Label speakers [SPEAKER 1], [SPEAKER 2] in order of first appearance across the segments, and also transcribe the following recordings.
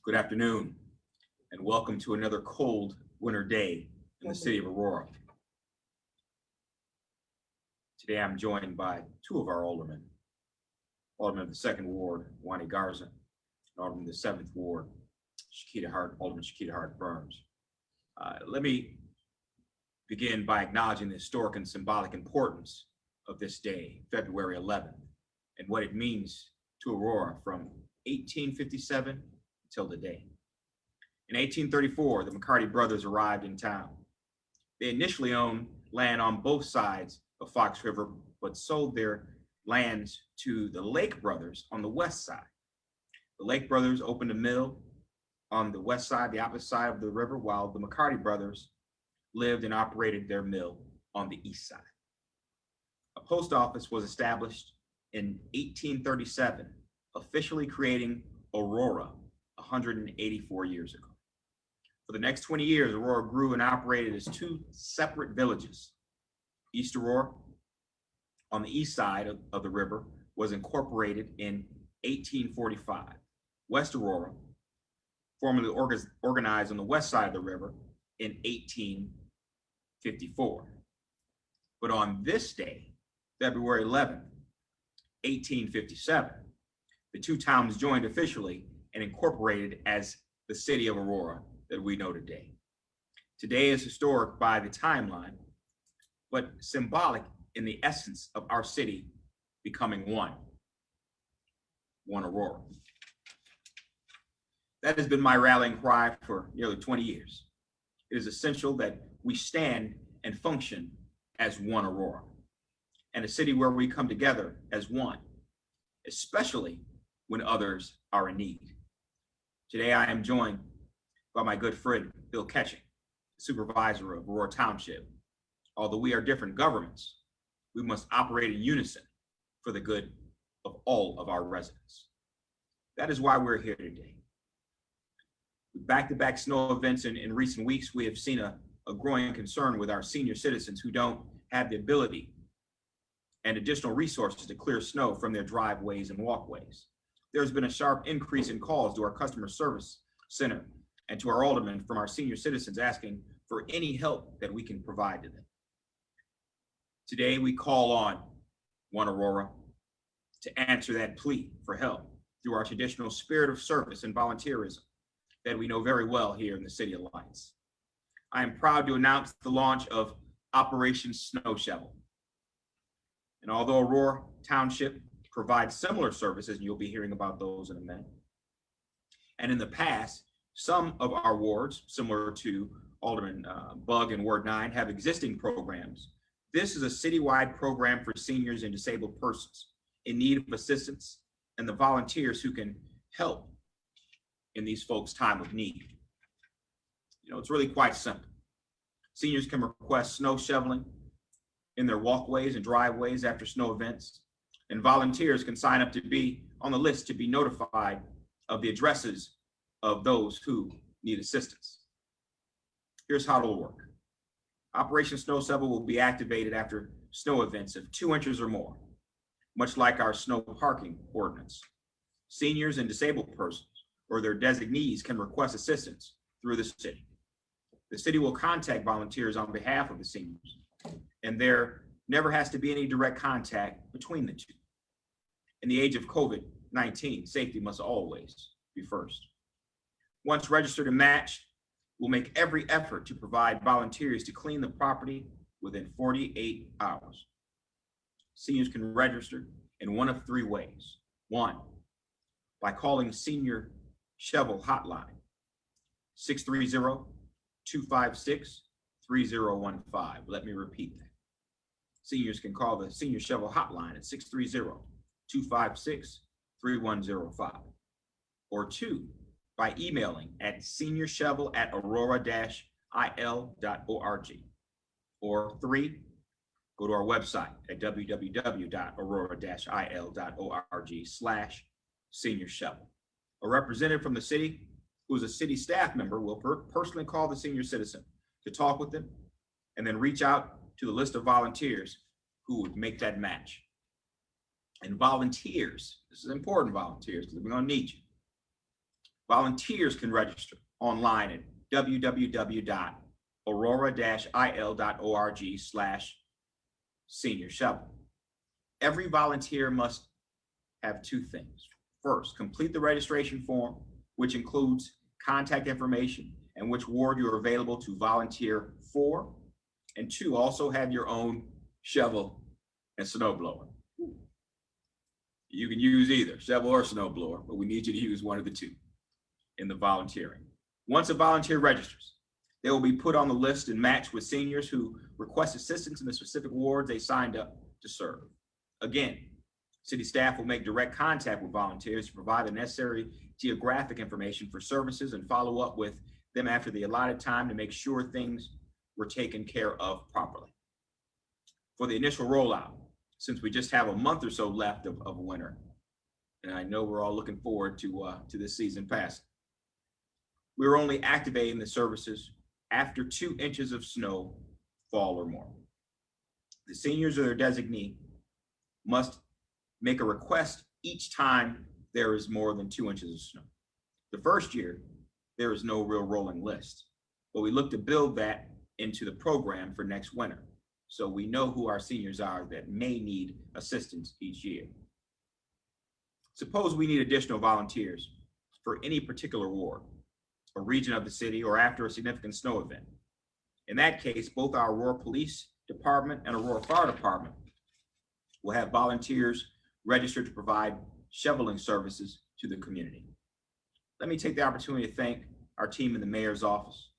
[SPEAKER 1] Good afternoon, and welcome to another cold winter day in the city of Aurora. Today I'm joined by two of our aldermen, Alderman of the Second Ward, Wani Garza, and Alderman of the Seventh Ward, Alderman Shakita Hart Burns. Let me begin by acknowledging the historic and symbolic importance of this day, February 11th, and what it means to Aurora from 1857 until today. In 1834, the McCarty brothers arrived in town. They initially owned land on both sides of Fox River, but sold their lands to the Lake brothers on the west side. The Lake brothers opened a mill on the west side, the opposite side of the river, while the McCarty brothers lived and operated their mill on the east side. A post office was established in 1837, officially creating Aurora 184 years ago. For the next 20 years, Aurora grew and operated as two separate villages. East Aurora, on the east side of the river, was incorporated in 1845. West Aurora, formerly organized on the west side of the river, in 1854. But on this day, February 11th, 1857, the two towns joined officially and incorporated as the city of Aurora that we know today. Today is historic by the timeline, but symbolic in the essence of our city becoming one Aurora. That has been my rallying cry for nearly 20 years. It is essential that we stand and function as one Aurora, and a city where we come together as one, especially when others are in need. Today, I am joined by my good friend, Bill Ketching, supervisor of Aurora Township. Although we are different governments, we must operate in unison for the good of all of our residents. That is why we're here today. With back-to-back snow events in recent weeks, we have seen a growing concern with our senior citizens who don't have the ability and additional resources to clear snow from their driveways and walkways. There's been a sharp increase in calls to our customer service center and to our aldermen from our senior citizens asking for any help that we can provide to them. Today, we call on One Aurora to answer that plea for help through our traditional spirit of service and volunteerism that we know very well here in the City of Lights. I am proud to announce the launch of Operation Snow Shovel. And although Aurora Township provides similar services, and you'll be hearing about those in a minute, and in the past, some of our wards, similar to Alderman Bug in Ward 9, have existing programs. This is a citywide program for seniors and disabled persons in need of assistance and the volunteers who can help in these folks' time of need. You know, it's really quite simple. Seniors can request snow shoveling in their walkways and driveways after snow events, and volunteers can sign up to be on the list to be notified of the addresses of those who need assistance. Here's how it'll work. Operation Snow Shovel will be activated after snow events of 2 inches or more, much like our snow parking ordinance. Seniors and disabled persons or their designees can request assistance through the city. The city will contact volunteers on behalf of the seniors, and there never has to be any direct contact between the two. In the age of COVID-19, safety must always be first. Once registered and matched, we'll make every effort to provide volunteers to clean the property within 48 hours. Seniors can register in one of three ways. One, by calling Senior Shovel Hotline, 630-256-3015. Let me repeat that. Seniors can call the Senior Shovel Hotline at 630-256-3105. Or two, by emailing at seniorshovel@aurora-il.org. Or three, go to our website at www.aurora-il.org/seniorshovel. A representative from the city who is a city staff member will personally call the senior citizen to talk with them and then reach out to the list of volunteers who would make that match. And volunteers, this is important, volunteers, because we're gonna need you. Volunteers can register online at www.aurora-il.org/senior shovel. Every volunteer must have two things. First, complete the registration form, which includes contact information and which ward you're available to volunteer for. And two, also have your own shovel and snow blower. You can use either shovel or snow blower, but we need you to use one of the two in the volunteering. Once a volunteer registers, they will be put on the list and matched with seniors who request assistance in the specific wards they signed up to serve. Again, city staff will make direct contact with volunteers to provide the necessary geographic information for services and follow up with them after the allotted time to make sure things were taken care of properly. For the initial rollout, since we just have a month or so left of winter, and I know we're all looking forward to this season passing, we're only activating the services after 2 inches of snow fall or more. The seniors or their designee must make a request each time there is more than 2 inches of snow. The first year, there is no real rolling list, but we look to build that into the program for next winter, so we know who our seniors are that may need assistance each year. Suppose we need additional volunteers for any particular ward, a region of the city, or after a significant snow event. In that case, both our Aurora Police Department and Aurora Fire Department will have volunteers registered to provide shoveling services to the community. Let me take the opportunity to thank our team in the Mayor's Office,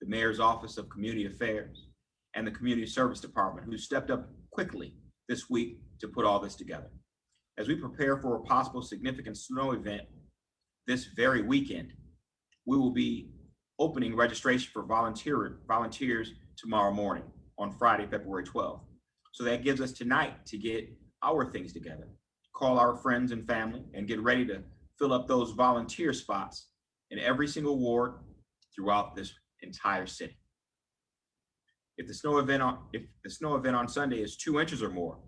[SPEAKER 1] the Mayor's Office of Community Affairs, and the Community Service Department, who stepped up quickly this week to put all this together. As we prepare for a possible significant snow event this very weekend, we will be opening registration for volunteers tomorrow morning on Friday, February 12th. So that gives us tonight to get our things together, call our friends and family, and get ready to fill up those volunteer spots in every single ward throughout this entire city. If the snow event on Sunday is 2 inches or more,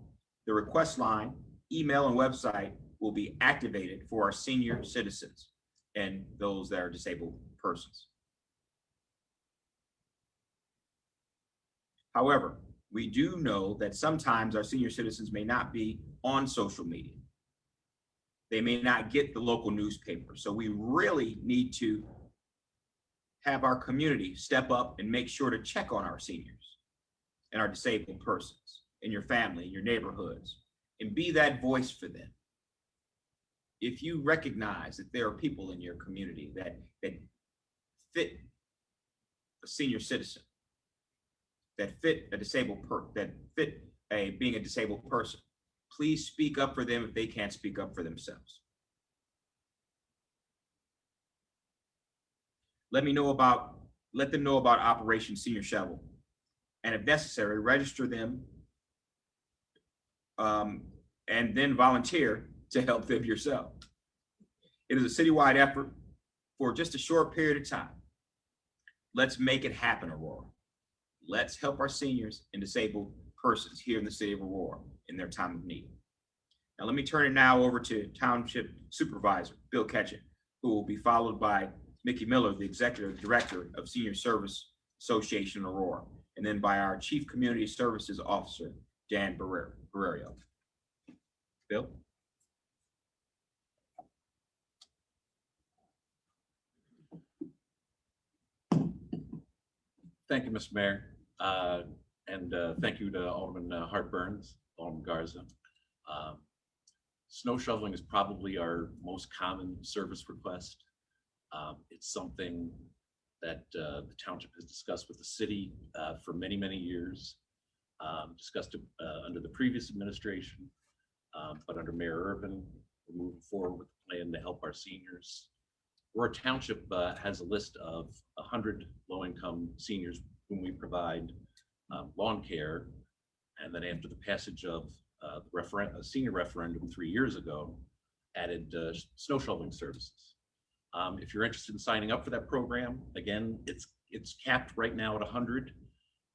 [SPEAKER 1] the request line, email, and website will be activated for our senior citizens and those that are disabled persons. However, we do know that sometimes our senior citizens may not be on social media. They may not get the local newspaper. So we really need to have our community step up and make sure to check on our seniors and our disabled persons in your family, in your neighborhoods, and be that voice for them. If you recognize that there are people in your community that fit a senior citizen, that fit a disabled being a disabled person, please speak up for them if they can't speak up for themselves. Let them know about Operation Senior Shovel, and if necessary, register them and then volunteer to help them yourself. It is a citywide effort for just a short period of time. Let's make it happen, Aurora. Let's help our seniors and disabled persons here in the city of Aurora in their time of need. Now, let me turn it now over to Township Supervisor Bill Ketchum, who will be followed by Mickey Miller, the Executive Director of Senior Service Association Aurora, and then by our Chief Community Services Officer, Dan Barrerio. Bill?
[SPEAKER 2] Thank you, Mr. Mayor. And thank you to Alderman Hart Burns, Alderman Garza. Snow shoveling is probably our most common service request. It's something that the township has discussed with the city for many, many years, discussed it under the previous administration, but under Mayor Irvin, we're moving forward with a plan to help our seniors. Aurora Township has a list of 100 low-income seniors whom we provide lawn care, and then after the passage of the senior referendum 3 years ago, added snow shoveling services. If you're interested in signing up for that program, again, it's capped right now at 100.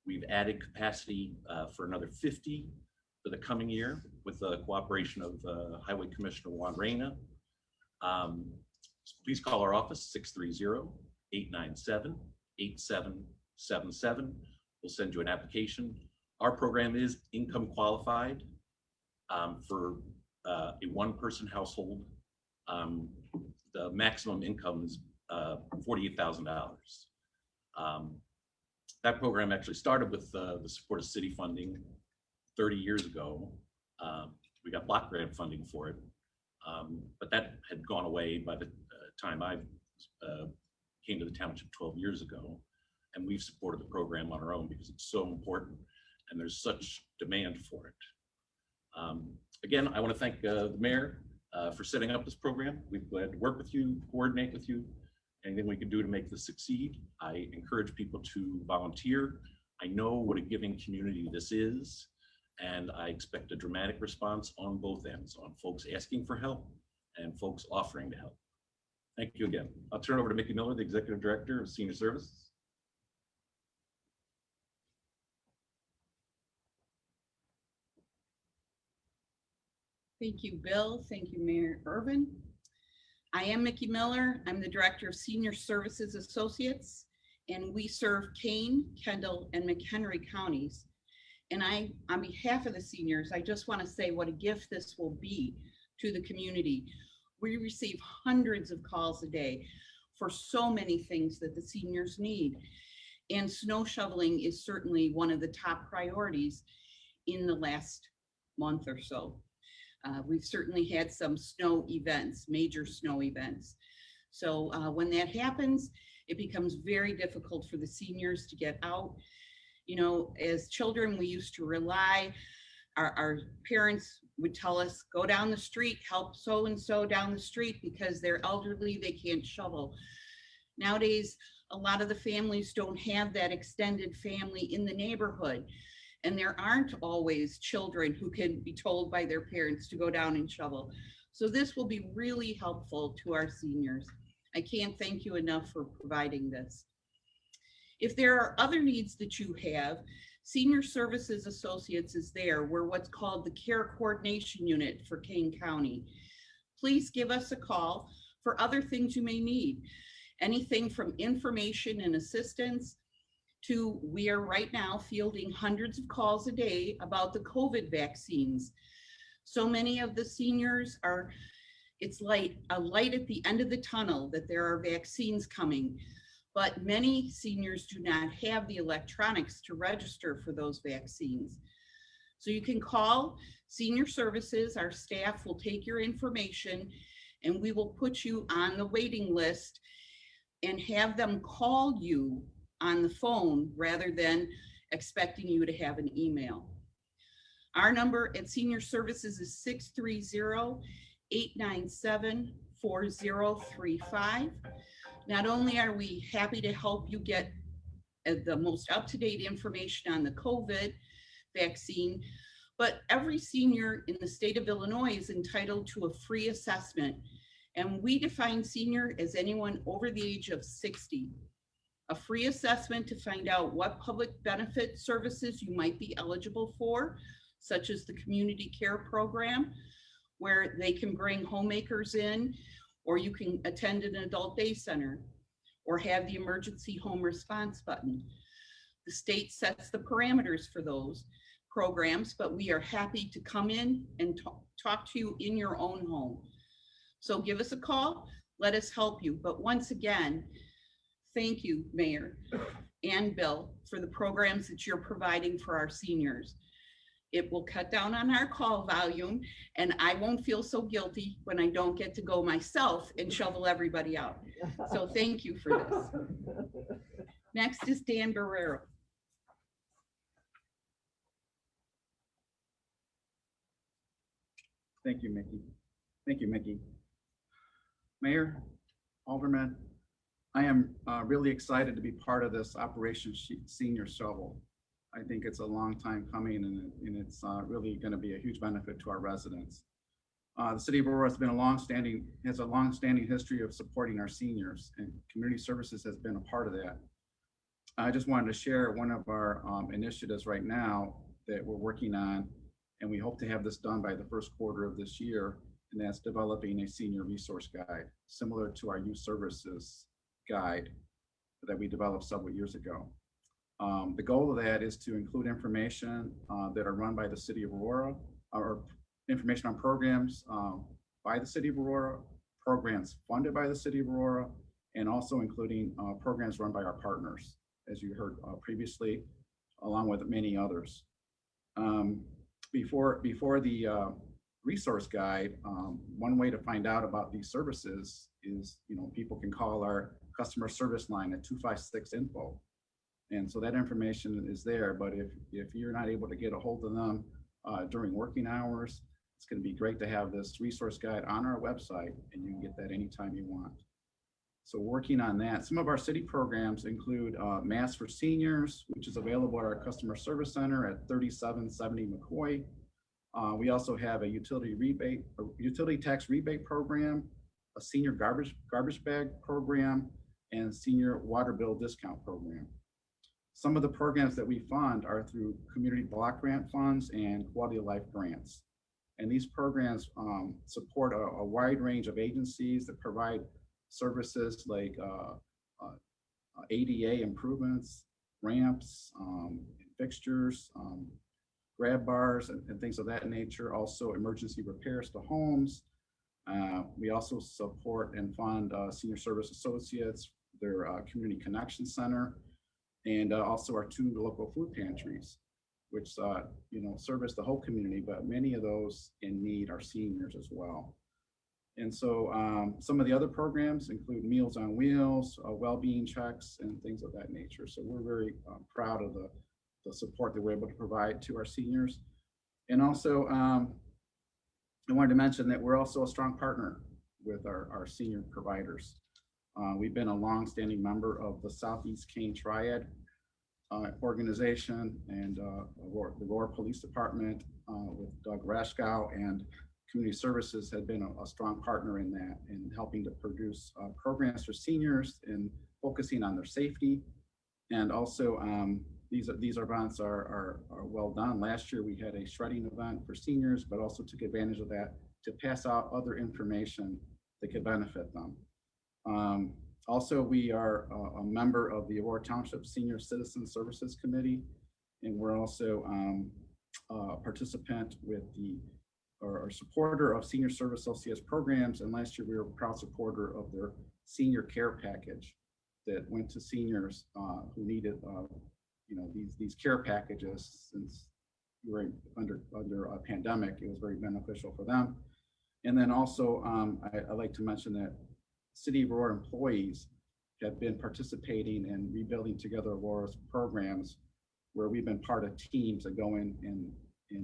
[SPEAKER 2] We've added capacity for another 50 for the coming year with the cooperation of Highway Commissioner Juan Reyna. So please call our office, 630-897-8777. We'll send you an application. Our program is income qualified for a one-person household. The maximum income is $48,000. That program actually started with the support of city funding 30 years ago. We got block grant funding for it, but that had gone away by the time I came to the township 12 years ago. And we've supported the program on our own because it's so important and there's such demand for it. Again, I want to thank the mayor for setting up this program. We're glad to work with you, coordinate with you, anything we can do to make this succeed. I encourage people to volunteer. I know what a giving community this is, and I expect a dramatic response on both ends, on folks asking for help and folks offering to help. Thank you again. I'll turn it over to Mickey Miller, the Executive Director of Senior Services.
[SPEAKER 3] Thank you, Bill. Thank you, Mayor Irvin. I am Mickey Miller. I'm the Director of Senior Services Associates, and we serve Kane, Kendall, and McHenry counties. And on behalf of the seniors, I just want to say what a gift this will be to the community. We receive hundreds of calls a day for so many things that the seniors need. And snow shoveling is certainly one of the top priorities in the last month or so. We've certainly had some snow events, major snow events. So when that happens, it becomes very difficult for the seniors to get out. You know, as children, we used to rely, our parents would tell us, go down the street, help so-and-so down the street because they're elderly, they can't shovel. Nowadays, a lot of the families don't have that extended family in the neighborhood. And there aren't always children who can be told by their parents to go down and shovel. So this will be really helpful to our seniors. I can't thank you enough for providing this. If there are other needs that you have, Senior Services Associates is there. We're what's called the Care Coordination Unit for Kane County. Please give us a call for other things you may need. Anything from information and assistance to, we are right now fielding hundreds of calls a day about the COVID vaccines. So many of the seniors are, it's like a light at the end of the tunnel that there are vaccines coming, but many seniors do not have the electronics to register for those vaccines. So you can call Senior Services, our staff will take your information and we will put you on the waiting list and have them call you on the phone rather than expecting you to have an email. Our number at Senior Services is 630-897-4035. Not only are we happy to help you get the most up-to-date information on the COVID vaccine, but every senior in the state of Illinois is entitled to a free assessment. And we define senior as anyone over the age of 60. A free assessment to find out what public benefit services you might be eligible for, such as the community care program, where they can bring homemakers in, or you can attend an adult day center, or have the emergency home response button. The state sets the parameters for those programs, but we are happy to come in and talk to you in your own home. So give us a call, let us help you. But once again, thank you, Mayor and Bill, for the programs that you're providing for our seniors. It will cut down on our call volume, and I won't feel so guilty when I don't get to go myself and shovel everybody out. So thank you for this. Next is Dan Barrero.
[SPEAKER 4] Thank you, Mickey. Thank you, Mickey. Mayor, Alderman, I am really excited to be part of this Operation Senior Shovel. I think it's a long time coming, and it's really going to be a huge benefit to our residents. The city of Aurora has a long-standing history of supporting our seniors, and community services has been a part of that. I just wanted to share one of our initiatives right now that we're working on, and we hope to have this done by the first quarter of this year, and that's developing a senior resource guide, similar to our youth services guide that we developed several years ago. The goal of that is to include information that are run by the City of Aurora, or information on programs by the City of Aurora, programs funded by the City of Aurora, and also including programs run by our partners, as you heard previously, along with many others. Before the resource guide, one way to find out about these services is, people can call our customer service line at 256-INFO. And so that information is there, but if you're not able to get a hold of them during working hours, it's going to be great to have this resource guide on our website, and you can get that anytime you want. So working on that. Some of our city programs include Mass for Seniors, which is available at our customer service center at 3770 McCoy. We also have a utility tax rebate program, a senior garbage bag program, and senior water bill discount program. Some of the programs that we fund are through community block grant funds and quality of life grants. And these programs support a wide range of agencies that provide services like ADA improvements, ramps, fixtures, grab bars, and things of that nature. Also emergency repairs to homes. We also support and fund Senior Service Associates, their Community Connection Center, and also our 2 local food pantries, which service the whole community, but many of those in need are seniors as well. And so some of the other programs include Meals on Wheels, well-being checks, and things of that nature. So we're very proud of the support that we're able to provide to our seniors. And also, I wanted to mention that we're also a strong partner with our senior providers. We've been a longstanding member of the Southeast Kane Triad organization, and the Aurora Police Department with Doug Rashkow and Community Services had been a strong partner in that, in helping to produce programs for seniors and focusing on their safety. And also these events are well done. Last year we had a shredding event for seniors, but also took advantage of that to pass out other information that could benefit them. Also, we are a member of the Aurora Township Senior Citizen Services Committee, and we're also a participant with or supporter of Senior Service Associates programs. And last year we were a proud supporter of their senior care package that went to seniors who needed these care packages. Since we were under a pandemic, it was very beneficial for them. And then also I'd like to mention that City of Aurora employees have been participating in Rebuilding Together Aurora's programs, where we've been part of teams that go in and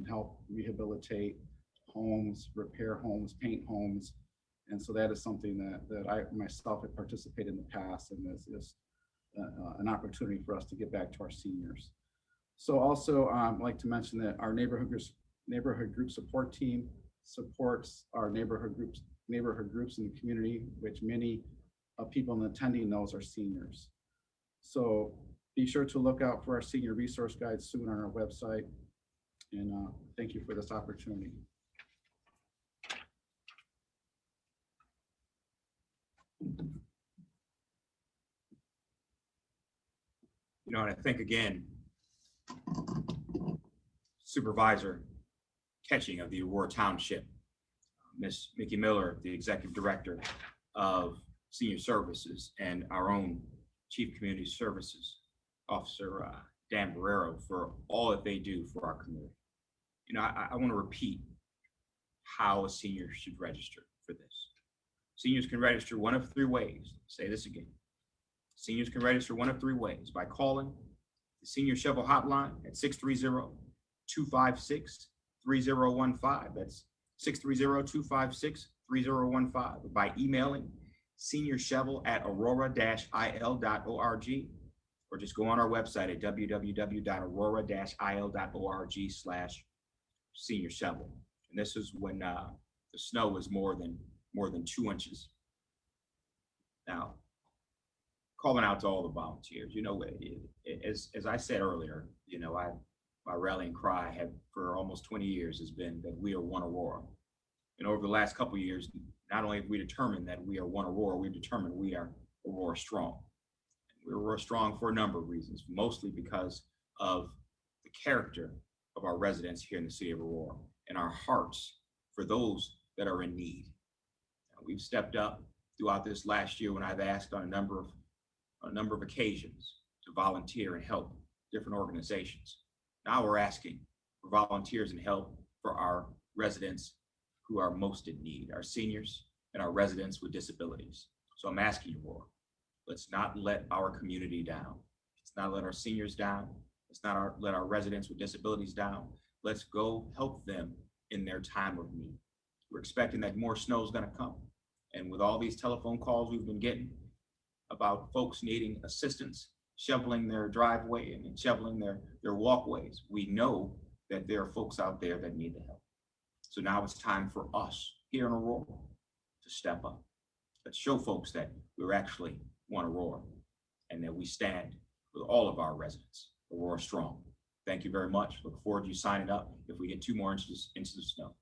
[SPEAKER 4] help rehabilitate homes, repair homes, paint homes. And so that is something that I myself have participated in the past, and is an opportunity for us to get back to our seniors. So also I'd like to mention that our neighborhood group support team supports our neighborhood groups in the community, which many people attending those are seniors. So be sure to look out for our senior resource guide soon on our website. And thank you for this opportunity.
[SPEAKER 1] And I think again, Supervisor Ketching of the Aurora Township, Miss Mickey Miller, the Executive Director of Senior Services, and our own Chief Community Services Officer, Dan Barrero, for all that they do for our community. I want to repeat how a senior should register for this. Seniors can register one of 3 ways. Say this again. Seniors can register one of 3 ways: by calling the Senior Shovel Hotline at 630-256-3015. That's 630-256-3015. By emailing seniorshovel@aurora-il.org, or just go on our website at www.aurora-il.org/seniorshovel. And this is when the snow was more than 2 inches. Now, calling out to all the volunteers, as I said earlier, my rallying cry for almost 20 years has been that we are one Aurora. And over the last couple of years, not only have we determined that we are one Aurora, we've determined we are Aurora Strong. We're Aurora Strong for a number of reasons, mostly because of the character of our residents here in the city of Aurora and our hearts for those that are in need. We've stepped up throughout this last year when I've asked on a number of occasions to volunteer and help different organizations. Now we're asking for volunteers and help for our residents who are most in need, our seniors and our residents with disabilities. So I'm asking you, Aurora, let's not let our community down. Let's not let our seniors down. Let's not let our residents with disabilities down. Let's go help them in their time of need. We're expecting that more snow is going to come. And with all these telephone calls we've been getting about folks needing assistance, shoveling their driveway and shoveling their walkways, we know that there are folks out there that need the help. So now it's time for us here in Aurora to step up. Let's show folks that we're actually one Aurora and that we stand with all of our residents. Aurora Strong. Thank you very much. Look forward to you signing up if we get 2 more inches into the snow.